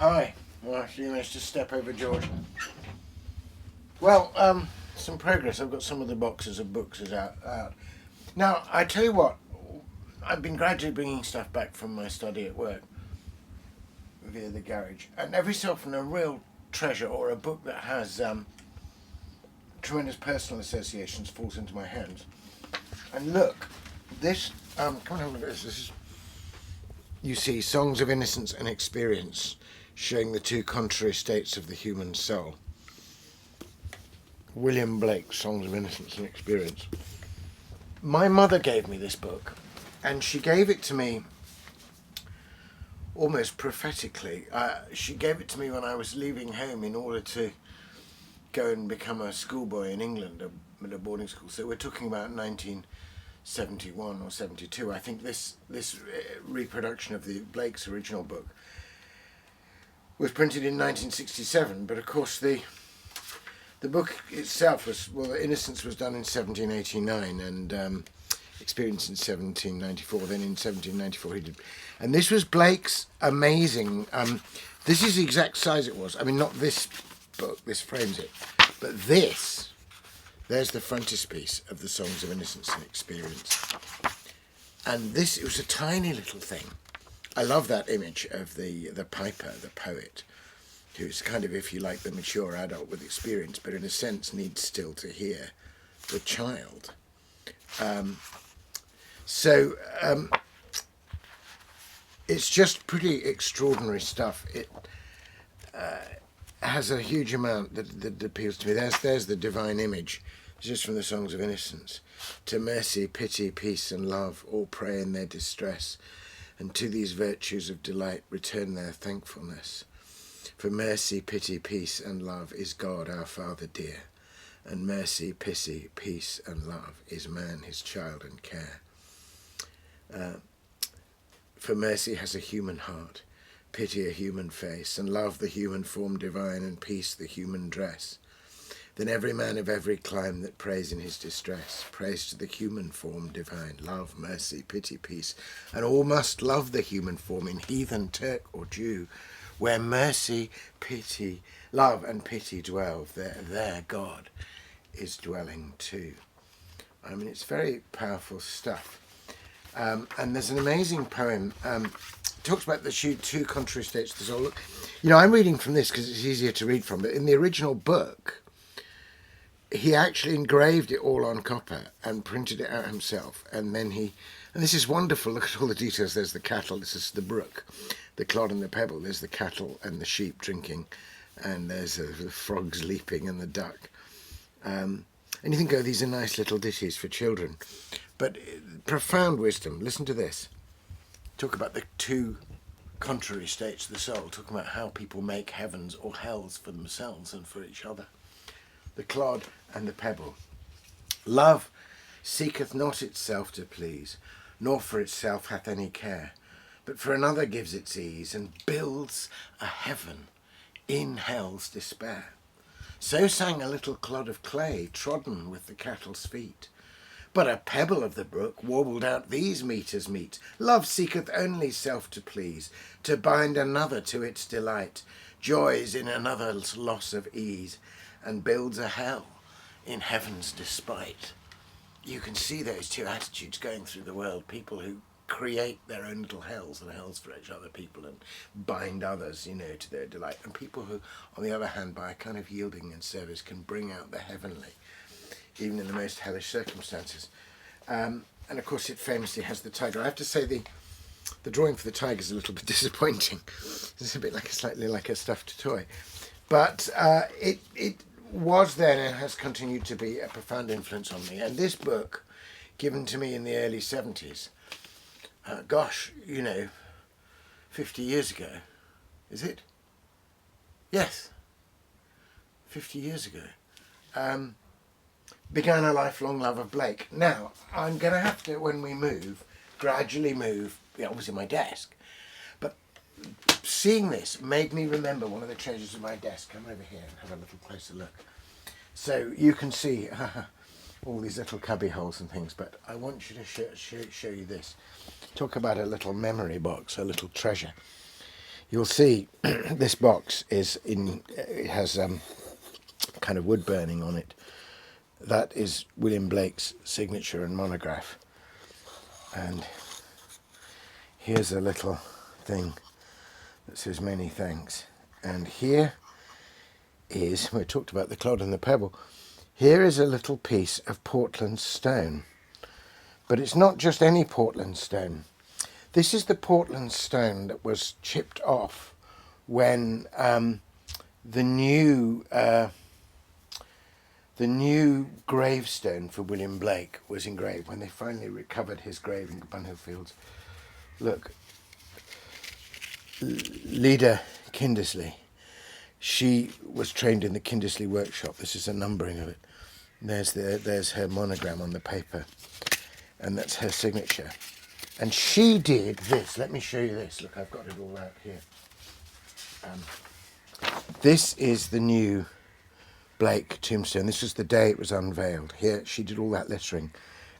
Hi. Well, you managed to step over George. Well, some progress. I've got some of the boxes of books out. Now, I tell you what, I've been gradually bringing stuff back from my study at work via the garage, and every so often a real treasure or a book that has tremendous personal associations falls into my hands. And look, this, come on, have a look at this. This is, you see, Songs of Innocence and Experience, showing the two contrary states of the human soul. William Blake, Songs of Innocence and Experience. My mother gave me this book, and she gave it to me almost prophetically. She gave it to me when I was leaving home in order to go and become a schoolboy in England, at a boarding school. So we're talking about 1971 or 72. I think this reproduction of the Blake's original book was printed in 1967, but of course the book itself was, well, Innocence was done in 1789 and Experience in 1794. Then in 1794 he did, and this was Blake's amazing. This is the exact size it was. I mean, not this book. This frames it, but this. There's the frontispiece of the Songs of Innocence and Experience, and this, it was a tiny little thing. I love that image of the piper, the poet, who's kind of, if you like, the mature adult with experience, but in a sense needs still to hear the child. It's just pretty extraordinary stuff. It has a huge amount that appeals to me. There's the divine image, just from the Songs of Innocence. To mercy, pity, peace and love, all pray in their distress, and to these virtues of delight return their thankfulness. For mercy, pity, peace and love is God our Father dear, and mercy, pity, peace and love is man his child and care. For mercy has a human heart, pity a human face, and love the human form divine, and peace the human dress. Then every man of every clime that prays in his distress, prays to the human form divine, love, mercy, pity, peace, and all must love the human form in heathen, Turk or Jew, where mercy, pity, love and pity dwell, there God is dwelling too. I mean, it's very powerful stuff. And there's an amazing poem, talks about the two contrary states of the soul. Look, I'm reading from this because it's easier to read from, but in the original book, he actually engraved it all on copper and printed it out himself. And then and this is wonderful, look at all the details. There's the cattle, this is the brook, the clod and the pebble, there's the cattle and the sheep drinking, and there's the frogs leaping and the duck. And you think, oh, these are nice little ditties for children. But profound wisdom. Listen to this. Talk about the two contrary states of the soul, talking about how people make heavens or hells for themselves and for each other. The clod and the pebble. Love seeketh not itself to please, nor for itself hath any care, but for another gives its ease, and builds a heaven in hell's despair. So sang a little clod of clay, trodden with the cattle's feet. But a pebble of the brook warbled out these meters meet. Love seeketh only self to please, to bind another to its delight, joys in another's loss of ease, and builds a hell in heaven's despite. You can see those two attitudes going through the world. People who create their own little hells and hells for each other people and bind others, to their delight. And people who, on the other hand, by a kind of yielding and service, can bring out the heavenly, even in the most hellish circumstances. And of course, it famously has the tiger. I have to say the drawing for the tiger is a little bit disappointing. It's a bit slightly like a stuffed toy. But it was then and has continued to be a profound influence on me. And this book, given to me in the early 70s, 50 years ago, is it? Yes, 50 years ago, began a lifelong love of Blake. Now, I'm going to have to, when we move, gradually move, obviously my desk, but seeing this made me remember one of the treasures of my desk. Come over here and have a little closer look. So you can see all these little cubby holes and things, but I want you to show you this. Talk about a little memory box, a little treasure. you'll see this box it has kind of wood burning on it. That is William Blake's signature and monograph. And here's a little thing that says many thanks. And here is, we talked about the clod and the pebble, here is a little piece of Portland stone. But it's not just any Portland stone. This is the Portland stone that was chipped off when the new gravestone for William Blake was engraved, when they finally recovered his grave in Bunhill Fields. Look, Leda Kindersley, she was trained in the Kindersley workshop. This is a numbering of it. There's her monogram on the paper, and that's her signature. And she did this. Let me show you this. Look, I've got it all out here. This is the new Blake tombstone. This was the day it was unveiled. Here, she did all that lettering,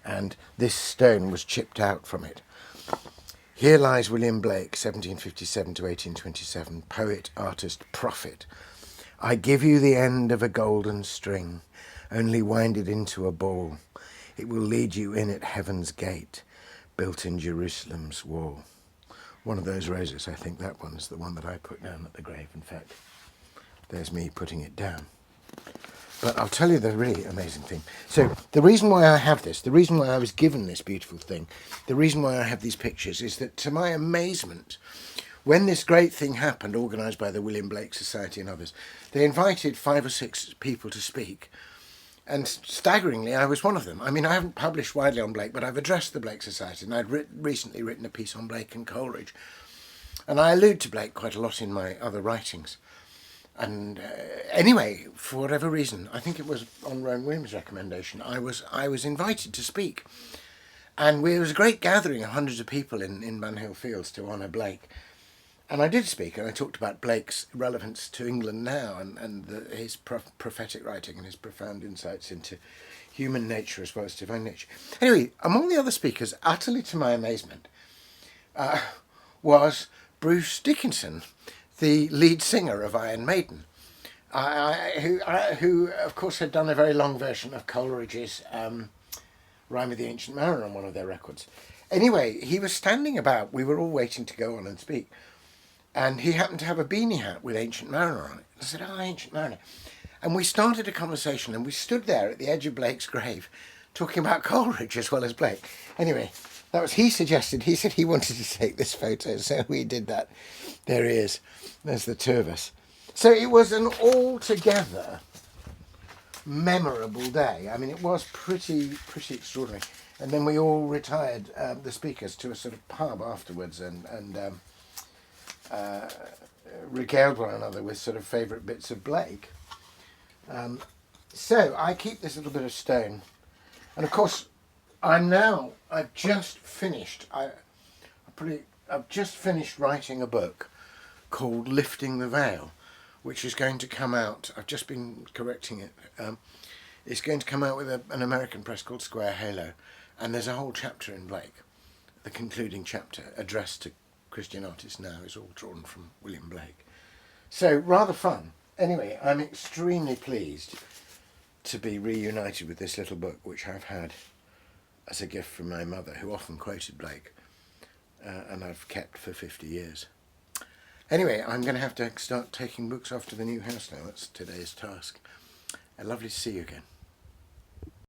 and this stone was chipped out from it. Here lies William Blake, 1757 to 1827, poet, artist, prophet. I give you the end of a golden string, only wind it into a ball. It will lead you in at heaven's gate, built in Jerusalem's wall. One of those roses, I think that one's the one that I put down at the grave. In fact, there's me putting it down. But I'll tell you the really amazing thing. So the reason why I have this, the reason why I was given this beautiful thing, the reason why I have these pictures is that, to my amazement, when this great thing happened, organised by the William Blake Society and others, they invited 5 or 6 people to speak. And staggeringly, I was one of them. I mean, I haven't published widely on Blake, but I've addressed the Blake Society, and I'd recently written a piece on Blake and Coleridge. And I allude to Blake quite a lot in my other writings. And anyway, for whatever reason, I think it was on Rowan Williams' recommendation, I was invited to speak. And there was a great gathering of hundreds of people in Bunhill Fields to honour Blake. And I did speak, and I talked about Blake's relevance to England now, and his prophetic writing and his profound insights into human nature as well as divine nature. Anyway, among the other speakers, utterly to my amazement, was Bruce Dickinson, the lead singer of Iron Maiden, who of course had done a very long version of Coleridge's Rime of the Ancient Mariner on one of their records. Anyway, he was standing about. We were all waiting to go on and speak. And he happened to have a beanie hat with Ancient Mariner on it. I said, "Oh, Ancient Mariner." And we started a conversation, and we stood there at the edge of Blake's grave talking about Coleridge as well as Blake. Anyway, that was, he suggested, he said he wanted to take this photo, so we did that. There he is. There's the two of us. So it was an altogether memorable day. I mean, it was pretty extraordinary. And then we all retired, the speakers, to a sort of pub afterwards and regaled one another with sort of favourite bits of Blake. So I keep this little bit of stone, and of course I've just finished writing a book called Lifting the Veil, which is going to come out. I've just been correcting it. It's going to come out with an American press called Square Halo, and there's a whole chapter in Blake. The concluding chapter, addressed to Christian artists now, is all drawn from William Blake. So rather fun. Anyway, I'm extremely pleased to be reunited with this little book, which I've had as a gift from my mother, who often quoted Blake, and I've kept for 50 years. Anyway, I'm going to have to start taking books off to the new house now. That's today's task. Lovely to see you again.